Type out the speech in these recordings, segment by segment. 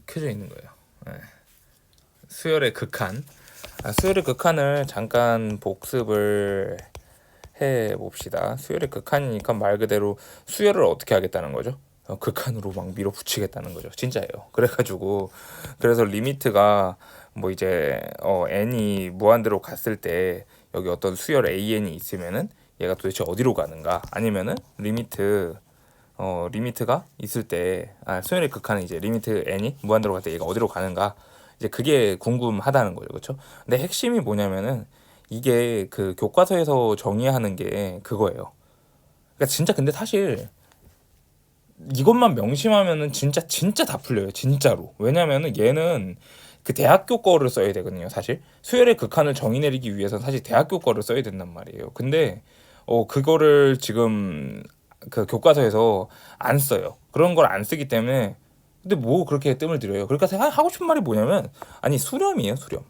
켜져 있는 거예요. 수열의 극한. 수열의 극한을 잠깐 복습을 해 봅시다. 수열의 극한이니까 말 그대로 수열을 어떻게 하겠다는 거죠? 극한으로 막 밀어붙이겠다는 거죠. 진짜예요. 그래가지고 그래서 리미트가 뭐 이제 n이 무한대로 갔을 때 여기 어떤 수열 an이 있으면은 얘가 도대체 어디로 가는가? 아니면은 리미트가 있을 때 수열의 극한은 이제 리미트 n이 무한대로 갈 때 얘가 어디로 가는가? 이제 그게 궁금하다는 거죠. 그렇죠? 근데 핵심이 뭐냐면은 이게 그 교과서에서 정의하는 게 그거예요. 그러니까 진짜 근데 사실 이것만 명심하면은 진짜 다 풀려요. 진짜로. 왜냐면은 얘는 그 대학교 거를 써야 되거든요. 사실 수열의 극한을 정의 내리기 위해서는 사실 대학교 거를 써야 된단 말이에요. 근데 그거를 지금 그 교과서에서 안 써요. 그런 걸 안 쓰기 때문에 근데 뭐 그렇게 뜸을 들여요. 그러니까 제가 하고 싶은 말이 뭐냐면 아니 수렴이에요. 수렴.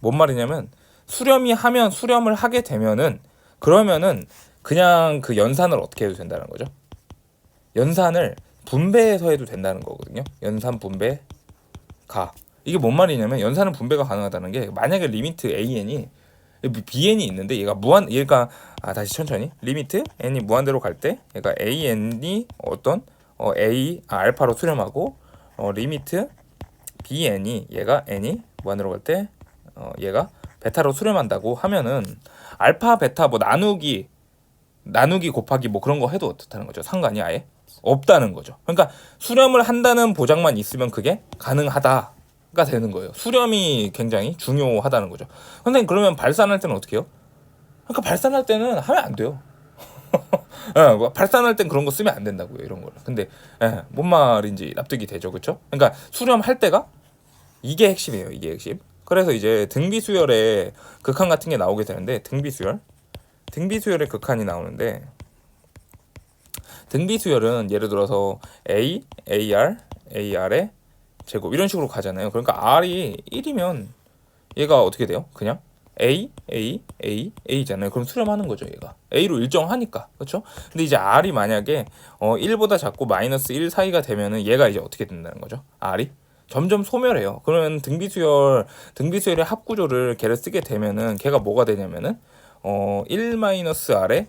뭔 말이냐면 수렴을 하게 되면은 그러면은 그냥 그 연산을 어떻게 해도 된다는 거죠. 연산을 분배해서 해도 된다는 거거든요. 연산 분배 가. 이게 뭔 말이냐면 연산은 분배가 가능하다는 게 만약에 리미트 an이 bn이 있는데 얘가 다시 천천히 리미트 n이 무한대로 갈 때 얘가 an이 어떤 알파로 수렴하고 리미트 bn이 얘가 n이 무한대로 갈 때 얘가 베타로 수렴한다고 하면은 알파 베타 뭐 나누기 곱하기 뭐 그런 거 해도 어떻다는 거죠. 상관이 아예 없다는 거죠. 그러니까 수렴을 한다는 보장만 있으면 그게 가능하다가 되는 거예요. 수렴이 굉장히 중요하다는 거죠. 근데 그러면 발산할 때는 어떻게 해요? 그러니까 발산할 때는 하면 안 돼요. 뭐 발산할 땐 그런 거 쓰면 안 된다고요. 이런 거를. 근데 뭔 말인지 납득이 되죠. 그렇죠? 그러니까 수렴할 때가 이게 핵심이에요. 이게 핵심. 그래서 이제 등비수열의 극한 같은 게 나오게 되는데 등비수열의 극한이 나오는데 등비수열은 예를 들어서 AR의 제곱 이런 식으로 가잖아요. 그러니까 R이 1이면 얘가 어떻게 돼요? 그냥 A잖아요. 그럼 수렴하는 거죠, 얘가. A로 일정하니까. 그렇죠? 근데 이제 R이 만약에 1보다 작고 마이너스 1 사이가 되면은 얘가 이제 어떻게 된다는 거죠? R이 점점 소멸해요. 그러면 등비수열의 합구조를 걔를 쓰게 되면은 걔가 뭐가 되냐면은 1 마이너스 R에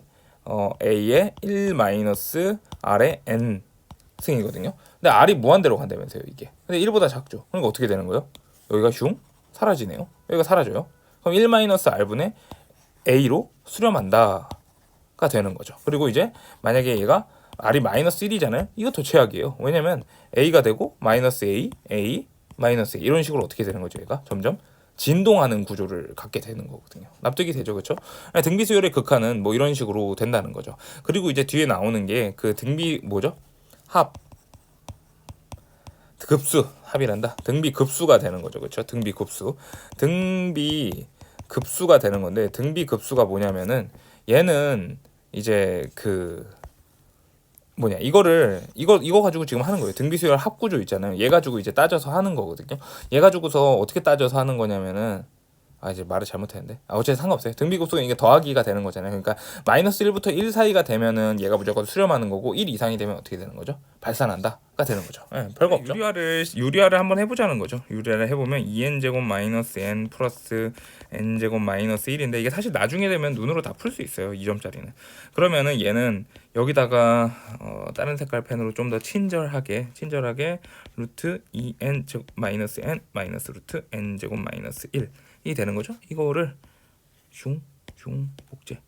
A에 1 마이너스 R에 N 승이거든요. 근데 R이 무한대로 간다면서요, 이게. 근데 1보다 작죠. 그러니까 어떻게 되는 거예요? 여기가 사라지네요. 여기가 사라져요. 그럼 1 마이너스 R분의 A로 수렴한다가 되는 거죠. 그리고 이제 만약에 얘가 R이 마이너스 1이잖아요. 이거 더 최악이에요. 왜냐면 A가 되고 마이너스 A, 마이너스 A 이런 식으로 어떻게 되는 거죠, 얘가? 점점 진동하는 구조를 갖게 되는 거거든요. 납득이 되죠, 그렇죠? 등비수열의 극한은 뭐 이런 식으로 된다는 거죠. 그리고 이제 뒤에 나오는 게 그 등비 뭐죠? 합이란다. 등비 급수가 되는 거죠, 그렇죠? 등비 급수가 되는 건데 등비 급수가 뭐냐면은 얘는 이제 이거 가지고 지금 하는 거예요. 등비수열 합구조 있잖아요. 얘 가지고 이제 따져서 하는 거거든요. 얘 가지고서 어떻게 따져서 하는 거냐면은 이제 말을 잘못했는데 어쨌든 상관없어요. 등비급수가 이게 더하기가 되는 거잖아요. 그러니까 마이너스 1부터 1 사이가 되면은 얘가 무조건 수렴하는 거고 1 이상이 되면 어떻게 되는 거죠? 발산한다가 되는 거죠. 별거 없죠. 유리화를 한번 해보자는 거죠. 유리화를 해보면 2n제곱 마이너스 n 플러스 n제곱 마이너스 1인데 이게 사실 나중에 되면 눈으로 다 풀 수 있어요. 2점짜리는. 그러면은 얘는 여기다가 다른 색깔 펜으로 좀 더 친절하게 루트 2n 제곱 마이너스 n 마이너스 루트 n 제곱 마이너스 1 이 되는 거죠. 이거를 슝 복제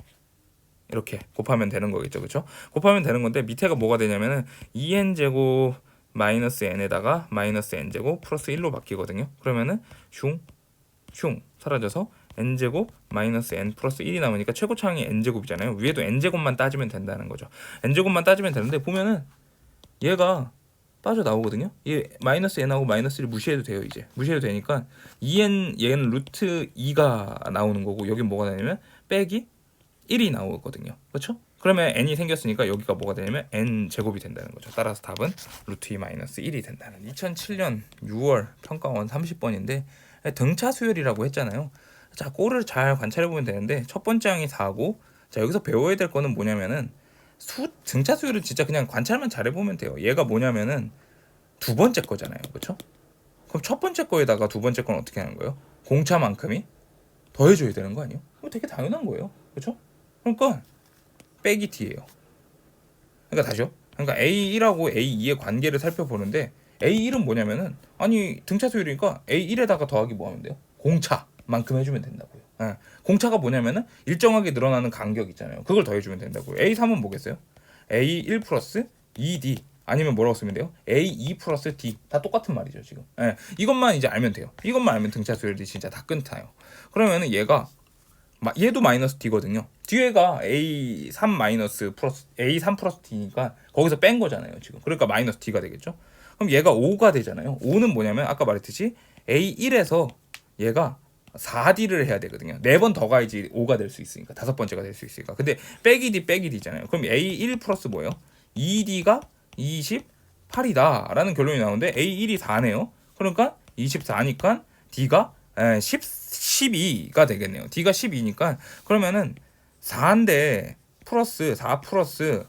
이렇게 곱하면 되는 거겠죠. 그렇죠? 곱하면 되는 건데 밑에가 뭐가 되냐면은 2n 제곱 마이너스 n에다가 마이너스 n 제곱 플러스 1로 바뀌거든요. 그러면은 슝 사라져서 n 제곱 마이너스 n 플러스 1이 남으니까 최고차항이 n 제곱이잖아요. 위에도 n 제곱만 따지면 된다는 거죠. n 제곱만 따지면 되는데 보면은 얘가 빠져나오거든요. 얘 마이너스 n하고 마이너스 1 무시해도 돼요. 이제 무시해도 되니까 2n 얘는 루트 2가 나오는 거고 여기 뭐가 되냐면 빼기 1이 나오거든요. 그렇죠? 그러면 n이 생겼으니까 여기가 뭐가 되냐면 n 제곱이 된다는 거죠. 따라서 답은 루트 2 마이너스 1이 된다는 2007년 6월 평가원 30번인데 등차 수열이라고 했잖아요. 자, 꼴을 잘 관찰해 보면 되는데 첫 번째 항이 4고 자, 여기서 배워야 될 거는 뭐냐면은 등차 수열은 진짜 그냥 관찰만 잘해 보면 돼요. 얘가 뭐냐면은 두 번째 거잖아요. 그렇죠? 그럼 첫 번째 거에다가 두 번째 건 어떻게 하는 거예요? 공차만큼이 더해줘야 되는 거 아니에요? 이거 되게 당연한 거예요. 그렇죠? 그러니까 빼기 D예요. 그러니까 다시요. 그러니까 A1하고 A2의 관계를 살펴보는데 A1은 뭐냐면은 아니 등차 수열이니까 A1에다가 더하기 뭐 하면 돼요? 공차만큼 해주면 된다고요. 예. 공차가 뭐냐면은 일정하게 늘어나는 간격 있잖아요. 그걸 더해주면 된다고요. A3은 뭐겠어요? A1 플러스 2D 아니면 뭐라고 쓰면 돼요? A2 플러스 D 다 똑같은 말이죠 지금. 예. 이것만 이제 알면 돼요. 이것만 알면 등차 수열이 진짜 다 끝나요. 그러면은 얘가 얘도 마이너스 D거든요. 뒤에가 A3 마이너스 플러스 A3 플러스 D니까 거기서 뺀 거잖아요 지금. 그러니까 마이너스 D가 되겠죠. 그럼 얘가 5가 되잖아요. 5는 뭐냐면 아까 말했듯이 A1에서 얘가 4D를 해야 되거든요. 4번 더 가야지 5가 될 수 있으니까 다섯 번째가 될 수 있으니까. 근데 빼기 D 빼기 D잖아요. 그럼 A1 플러스 뭐예요? 2D가 28이다 라는 결론이 나오는데 A1이 4네요. 그러니까 24니까 D가 12가 되겠네요. D가 12니까 그러면은 4인데 플러스 4 플러스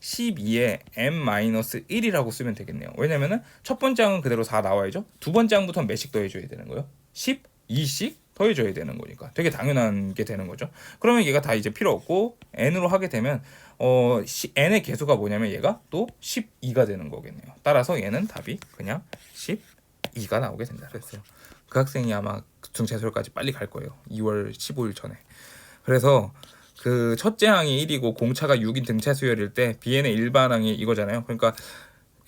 12에 m-1이라고 쓰면 되겠네요. 왜냐면은 첫 번째 항은 그대로 4 나와야죠. 두 번째 항부터 몇씩 더해줘야 되는 거예요? 12씩 더해줘야 되는 거니까 되게 당연한 게 되는 거죠. 그러면 얘가 다 이제 필요 없고 n으로 하게 되면 n의 개수가 뭐냐면 얘가 또 12가 되는 거겠네요. 따라서 얘는 답이 그냥 12가 나오게 된다 그랬어요. 그 학생이 아마 등차수열까지 빨리 갈 거예요. 2월 15일 전에. 그래서 그 첫째 항이 1이고 공차가 6인 등차수열일 때 Bn의 일반항이 이거잖아요. 그러니까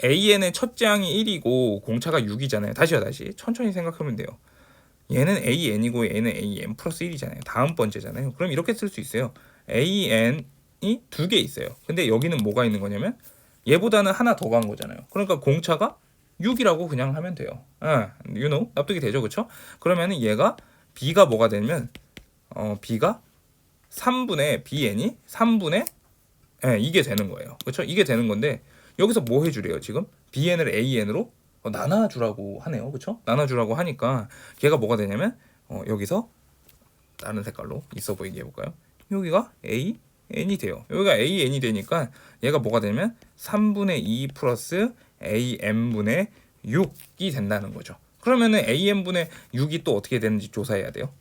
AN의 첫째 항이 1이고 공차가 6이잖아요. 다시 천천히 생각하면 돼요. 얘는 AN이고 얘는 AN 플러스 1이잖아요. 다음 번째잖아요. 그럼 이렇게 쓸 수 있어요. AN이 두 개 있어요. 근데 여기는 뭐가 있는 거냐면 얘보다는 하나 더 간 거잖아요. 그러니까 공차가 6이라고 그냥 하면 돼요. 납득이 되죠, 그렇죠? 그러면은 얘가 B가 뭐가 되면 B가 3분의 BN이 3분의 이게 되는 거예요. 그렇죠? 이게 되는 건데 여기서 뭐 해주래요 지금? BN을 AN으로 나눠주라고 하네요. 그렇죠? 나눠주라고 하니까 얘가 뭐가 되냐면 여기서 다른 색깔로 있어 보이게 해볼까요? 여기가 AN이 돼요. 여기가 AN이 되니까 얘가 뭐가 되면 3분의 2 플러스 AN분의 6이 된다는 거죠. 그러면은 AN분의 6이 또 어떻게 되는지 조사해야 돼요.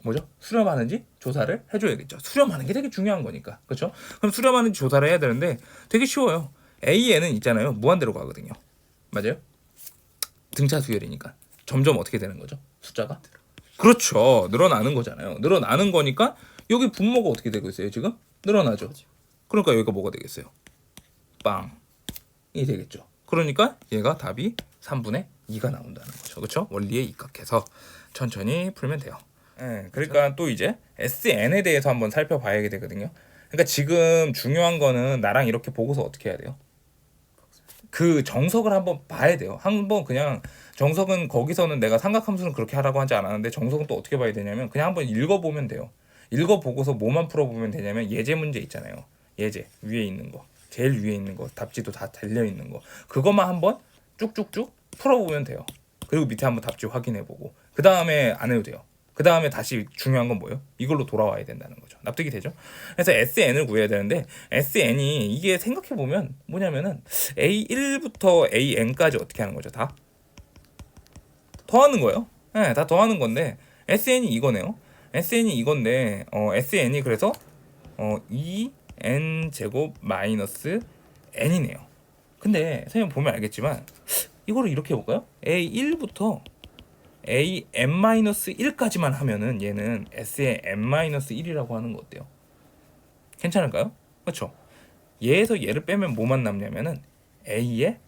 뭐죠? 수렴하는지 조사를 해줘야겠죠. 수렴하는 게 되게 중요한 거니까. 그렇죠? 그럼 수렴하는지 조사를 해야 되는데 되게 쉬워요. AN은 있잖아요. 무한대로 가거든요. 맞아요? 등차 수열이니까. 점점 어떻게 되는 거죠? 숫자가? 그렇죠. 늘어나는 거잖아요. 늘어나는 거니까 여기 분모가 어떻게 되고 있어요 지금? 늘어나죠. 그러니까 여기가 뭐가 되겠어요? 빵이 되겠죠. 그러니까 얘가 답이 3분의 2가 나온다는 거죠. 그렇죠? 원리에 입각해서 천천히 풀면 돼요. 그러니까 또 이제 SN에 대해서 한번 살펴봐야 되거든요. 그러니까 지금 중요한 거는 나랑 이렇게 보고서 어떻게 해야 돼요? 그 정석을 한번 봐야 돼요. 한번 그냥 정석은 거기서는 내가 삼각함수는 그렇게 하라고 하지 않았는데 정석은 또 어떻게 봐야 되냐면 그냥 한번 읽어보면 돼요. 읽어보고서 뭐만 풀어보면 되냐면 예제 문제 있잖아요. 예제 위에 있는 거, 제일 위에 있는 거, 답지도 다 달려 있는 거 그것만 한번 쭉쭉쭉 풀어보면 돼요. 그리고 밑에 한번 답지 확인해보고 그 다음에 안 해도 돼요. 그 다음에 다시 중요한 건 뭐예요? 이걸로 돌아와야 된다는 거죠. 납득이 되죠? 그래서 SN을 구해야 되는데 SN이 이게 생각해보면 뭐냐면은 A1부터 AN까지 어떻게 하는 거죠? 다 더하는 거예요. 네, 다 더하는 건데 SN이 이거네요. SN이 이건데 SN이 그래서 2N 제곱 마이너스 N이네요. 근데 선생님 보면 알겠지만 이거를 이렇게 해볼까요? A1부터 AN-1까지만 하면은 얘는 S의 N-1이라고 하는 거 어때요? 괜찮을까요? 그렇죠? 얘에서 얘를 빼면 뭐만 남냐면은 A의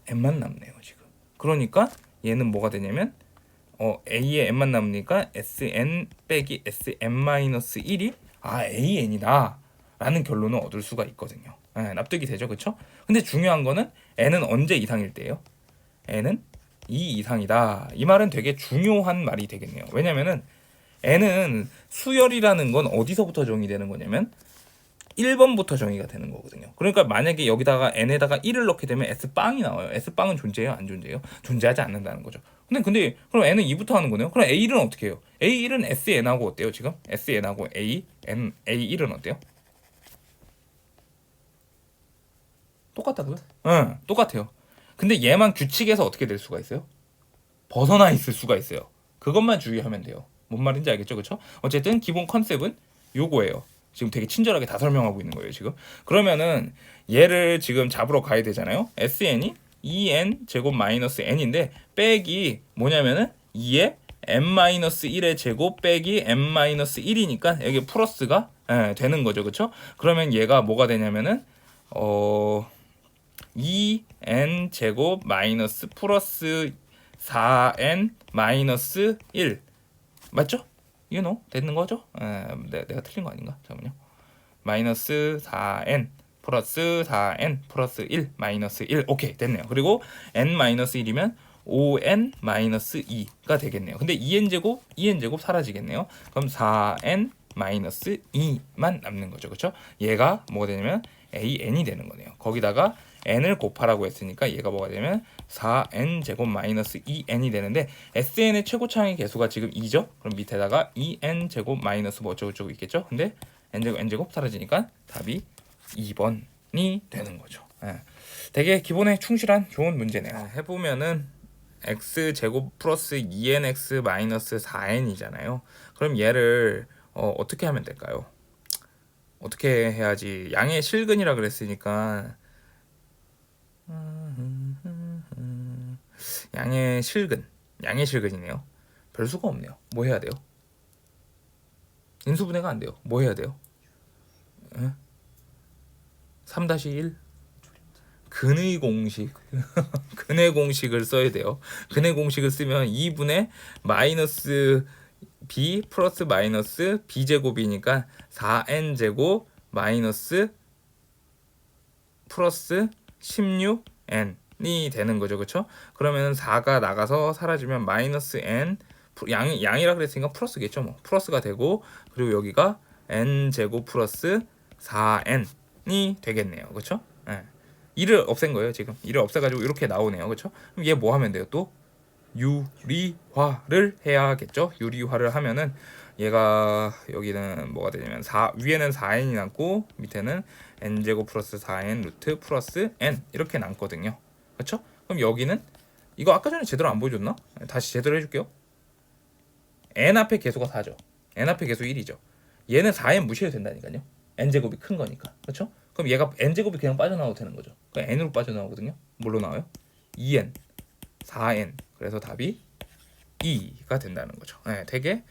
N만 남네요 지금. 그러니까 얘는 뭐가 되냐면 A의 N만 남으니까 SN 빼기 SN-1이 AN이다 라는 결론을 얻을 수가 있거든요. 납득이 되죠, 그렇죠? 근데 중요한 거는 N은 언제 이상일 때예요? N은 2 이상이다. 이 말은 되게 중요한 말이 되겠네요. 왜냐면은 n은 수열이라는 건 어디서부터 정의되는 거냐면 1번부터 정의가 되는 거거든요. 그러니까 만약에 여기다가 n에다가 1을 넣게 되면 s빵이 나와요. s빵은 존재해요? 안 존재해요? 존재하지 않는다는 거죠. 근데 그럼 n은 2부터 하는 거네요. 그럼 a1은 어떻게 해요? a1은 sn하고 어때요 지금? sn하고 a1은 어때요? 똑같다고요? 응, 똑같아요. 근데 얘만 규칙에서 어떻게 될 수가 있어요? 벗어나 있을 수가 있어요. 그것만 주의하면 돼요. 뭔 말인지 알겠죠? 그쵸? 어쨌든 기본 컨셉은 요거예요. 지금 되게 친절하게 다 설명하고 있는 거예요, 지금. 그러면은 얘를 지금 잡으러 가야 되잖아요. SN이 2n 제곱 마이너스 n인데 빼기 뭐냐면은 2에 n-1의 제곱 빼기 n-1이니까 여기 플러스가 되는 거죠. 그쵸? 그러면 얘가 뭐가 되냐면은 2n 제곱 마이너스 플러스 4n 마이너스 1 맞죠? 되는 거죠? 내가 틀린 거 아닌가? 잠깐만요. 마이너스 4n 플러스 4n 플러스 1 마이너스 1 오케이 됐네요. 그리고 n 마이너스 1이면 5n 마이너스 2가 되겠네요. 근데 2n 제곱 사라지겠네요. 그럼 4n 마이너스 2만 남는 거죠. 그렇죠? 얘가 뭐가 되냐면 an이 되는 거네요. 거기다가 n을 곱하라고 했으니까 얘가 뭐가 되면 4n 제곱 마이너스 2n이 되는데 SN의 최고차항의 개수가 지금 2죠? 그럼 밑에다가 2n 제곱 마이너스 뭐 어쩌고저쩌고 있겠죠? 근데 n제곱 사라지니까 답이 2번이 되는 거죠. 되게 기본에 충실한 좋은 문제네요. 해보면은 x제곱 플러스 2nx 마이너스 4n이잖아요. 그럼 얘를 어떻게 하면 될까요? 어떻게 해야지 양의 실근이라 그랬으니까 양의 실근이네요. 별 수가 없네요. 뭐 해야 돼요? 인수분해가 안 돼요. 뭐 해야 돼요? 3-1 근의 공식 근의 공식을 써야 돼요. 근의 공식을 쓰면 2분의 마이너스 b 플러스 마이너스 b제곱이니까 4n제곱 마이너스 플러스 16n이 되는 거죠. 그렇죠? 그러면 4가 나가서 사라지면 마이너스 n 양이라 그랬으니까 플러스겠죠. 뭐 플러스가 되고 그리고 여기가 n제곱 플러스 4n이 되겠네요. 그렇죠? 2를 없앤 거예요. 지금 2를 없애가지고 이렇게 나오네요. 그렇죠? 그럼 얘 뭐 하면 돼요? 또 유리화를 해야겠죠. 유리화를 하면은 얘가 여기는 뭐가 되냐면 위에는 4n이 남고 밑에는 n제곱 플러스 4n 루트 플러스 n 이렇게 남거든요. 그렇죠? 그럼 여기는 이거 아까 전에 제대로 안 보여줬나? 다시 제대로 해줄게요. n 앞에 개수가 4죠. n 앞에 개수 1이죠. 얘는 4n 무시해도 된다니까요. n제곱이 큰 거니까. 그렇죠? 그럼 얘가 n제곱이 그냥 빠져나와도 되는 거죠. 그럼 n으로 빠져나오거든요. 뭘로 나와요? 2n 4n. 그래서 답이 2가 된다는 거죠. 되게